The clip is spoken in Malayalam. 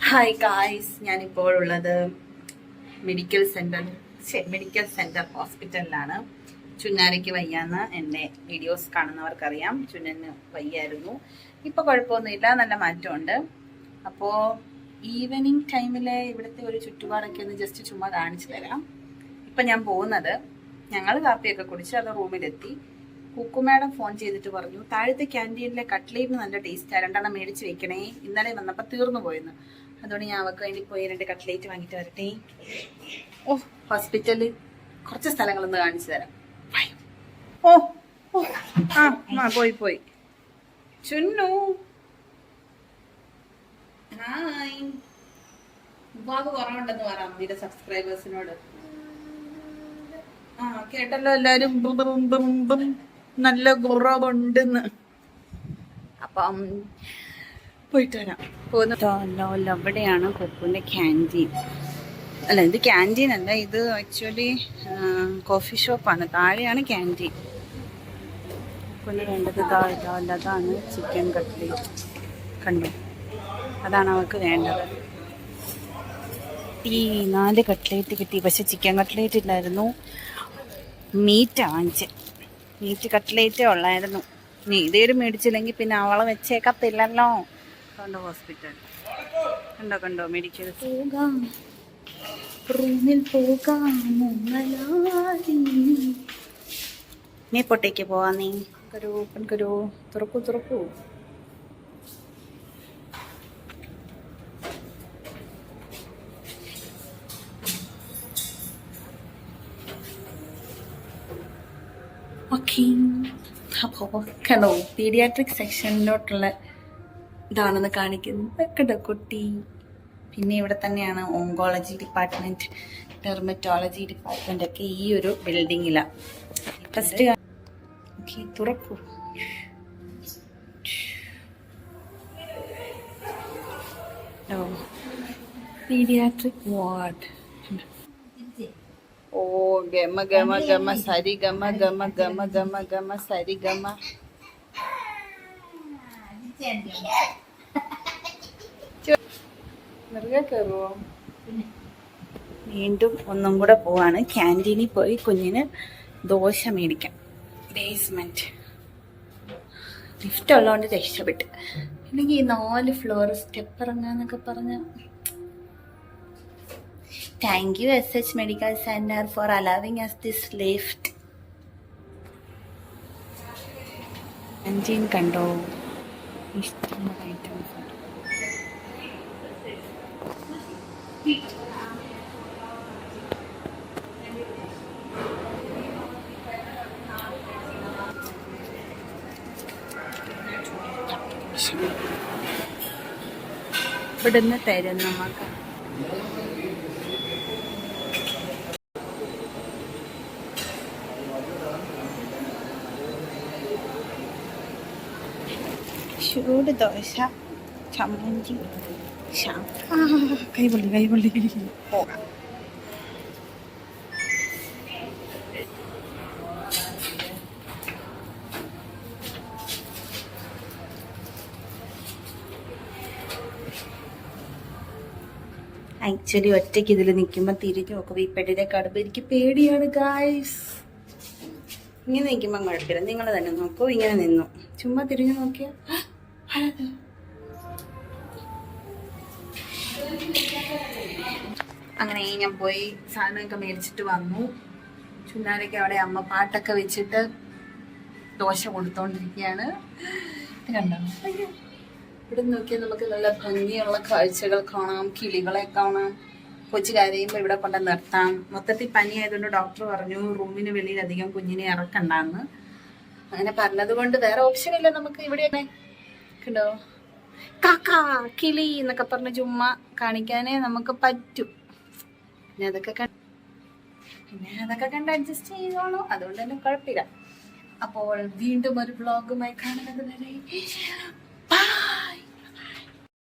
ഹായ് ഗായ്സ്, ഞാനിപ്പോൾ ഉള്ളത് മെഡിക്കൽ സെന്റർ ഹോസ്പിറ്റലിലാണ്. ചുന്നാരയ്ക്ക് വയ്യാന്ന് എൻ്റെ വീഡിയോസ് കാണുന്നവർക്കറിയാം. ചുന്നന് വയ്യായിരുന്നു. ഇപ്പോൾ കുഴപ്പമൊന്നുമില്ല, നല്ല മാറ്റമുണ്ട്. അപ്പോൾ ഈവനിങ് ടൈമിലെ ഇവിടുത്തെ ഒരു ചുറ്റുപാടൊക്കെ ഒന്ന് ജസ്റ്റ് ചുമ്മാ കാണിച്ചു തരാം. ഇപ്പം ഞാൻ പോകുന്നത്, ഞങ്ങൾ കാപ്പിയൊക്കെ കുടിച്ച് അത് റൂമിലെത്തി. കുക്കു മാഡം ഫോൺ ചെയ്തിട്ട് പറഞ്ഞു, താഴത്തെ ക്യാൻറ്റീനിലെ കട്ട്ലേറ്റിന് നല്ല ടേസ്റ്റ്, രണ്ടെണ്ണം മേടിച്ച് വെക്കണേ, ഇന്നലെ വന്നപ്പോൾ തീർന്നു പോയെന്ന്. അതുകൊണ്ട് ഞാൻ അവർക്ക് വേണ്ടി പോയി 2 കട്ട്ലേറ്റ് വാങ്ങിയിട്ട് വരട്ടെ. ഹോസ്പിറ്റലിൽ കുറച്ച് സ്ഥലങ്ങളൊന്ന് കാണിച്ചു തരാം. പോയി ചുന്നു. ഹായ്, ഉപ്പാക്ക് കുറവുണ്ടെന്ന് പറയാം അമ്മയുടെ സബ്സ്ക്രൈബേഴ്സിനോട്. കേട്ടല്ലോ എല്ലാരും, നല്ല കുറവുണ്ടെന്ന്. അപ്പം പോയിട്ട് വരാം. അവിടെയാണ് കൊക്കുവിൻ്റെ ക്യാൻറ്റീൻ. അല്ല, ഇത് ക്യാൻറ്റീൻ അല്ല, ഇത് ആക്ച്വലി കോഫി ഷോപ്പാണ്. താഴെയാണ് ക്യാൻറ്റീൻ. കൊക്കുവിന് വേണ്ടത് അതാണ് ചിക്കൻ കട്ട്ലേറ്റ്. കണ്ടു, അതാണ് അവൾക്ക് വേണ്ടത്. 4 കട്ട്ലേറ്റ് കിട്ടി, പക്ഷെ ചിക്കൻ കട്ട്ലേറ്റ് ഇല്ലായിരുന്നു. മീറ്റാണ് വാങ്ങിച്ചത്. മീറ്റ് കട്ട്ലേറ്റേ ഉള്ളായിരുന്നു. നീ ഇതേലും മേടിച്ചില്ലെങ്കിൽ പിന്നെ അവളെ വെച്ചേക്കത്തില്ലല്ലോ. കണ്ടോ ഹോസ്പിറ്റൽ, കണ്ടോ മെഡിക്കൽ. പോകാം, റൂമിൽ പോകാം. നീ പൊട്ടേക്ക് പോവാ. നീ തുറക്കൂ. അപ്പോൾ കണ്ടോ, പീഡിയാട്രിക് സെക്ഷനിലോട്ടുള്ള ഇതാണെന്ന് കാണിക്കുന്നത്. കണ്ടോ കുട്ടി. പിന്നെ ഇവിടെ തന്നെയാണ് ഓങ്കോളജി ഡിപ്പാർട്ട്മെന്റ്, ഡെർമറ്റോളജി ഡിപ്പാർട്ട്മെന്റ് ഒക്കെ ഈ ഒരു ബിൽഡിങ്ങിലാണ്. ഫസ്റ്റ് തുറക്കൂ. Paediatric ward. ഗമ സരി ഗമ സരി ഗമ. വീണ്ടും ഒന്നും കൂടെ പോവാണ്. ക്യാൻറ്റീനിൽ പോയി കുഞ്ഞിന് ദോശ മേടിക്കാം. ബേസ്മെന്റ് ലിഫ്റ്റ് ഉള്ളതുകൊണ്ട് രക്ഷപ്പെട്ട്. അല്ലെങ്കിൽ 4 ഫ്ലോർ സ്റ്റെപ്പ് ഇറങ്ങാന്നൊക്കെ പറഞ്ഞ. Thank you SH Medical Center for allowing us this lift. Canteen കണ്ടോ, ഇഷ്ടമുള്ള ഐറ്റംസ് ഉണ്ട്. ഇവിടുന്ന് തരും നമുക്ക്. ചൂട് ദോശ, ചമ്മന്തി, കൈപൊള്ളി. പോകാം. ആക്ച്വലി ഒറ്റയ്ക്ക് ഇതിൽ നിൽക്കുമ്പോൾ തിരിഞ്ഞു നോക്കുമ്പോൾ ഈ പെട്ടിനെ കാണുമ്പോൾ എനിക്ക് പേടിയാണ് ഗായ്സ്. ഇങ്ങനെ നിൽക്കുമ്പോൾ കുഴപ്പമില്ല, നിങ്ങൾ തന്നെ നോക്കൂ. ഇങ്ങനെ നിന്നു ചുമ്മാ തിരിഞ്ഞു നോക്കിയാ അങ്ങനെ ഞാൻ പോയി സാധനമൊക്കെ മേടിച്ചിട്ട് വന്നു. ചുന്നാരയ്ക്ക് അവിടെ അമ്മ പാട്ടൊക്കെ വെച്ചിട്ട് ദോശ കൊടുത്തോണ്ടിരിക്കുകയാണ്. കണ്ടോ, ഇവിടെ നോക്കിയാൽ നമുക്ക് നല്ല ഭംഗിയുള്ള കാഴ്ചകൾ കാണാം, കിളികളെ കാണാം. കൊച്ചു കരയുമ്പോൾ ഇവിടെ കൊണ്ട് നിർത്താം. മൊത്തത്തിൽ പനി ആയതുകൊണ്ട് ഡോക്ടർ പറഞ്ഞു റൂമിന് വെളിയിൽ അധികം കുഞ്ഞിനെ ഇറക്കണ്ടെന്ന്. അങ്ങനെ പറഞ്ഞത് കൊണ്ട് വേറെ ഓപ്ഷൻ ഇല്ല നമുക്ക്. ഇവിടെ കണ്ടോ, കാക്കാ കിളി എന്നൊക്കെ പറഞ്ഞ് ചുമ്മാ കാണിക്കാനേ നമുക്ക് പറ്റും. പിന്നെ അതൊക്കെ കണ്ട് അഡ്ജസ്റ്റ് ചെയ്തോളൂ. അതുകൊണ്ട് തന്നെ കുഴപ്പമില്ല. അപ്പോൾ വീണ്ടും ഒരു വ്ളോഗുമായി കാണുന്നത് വരെ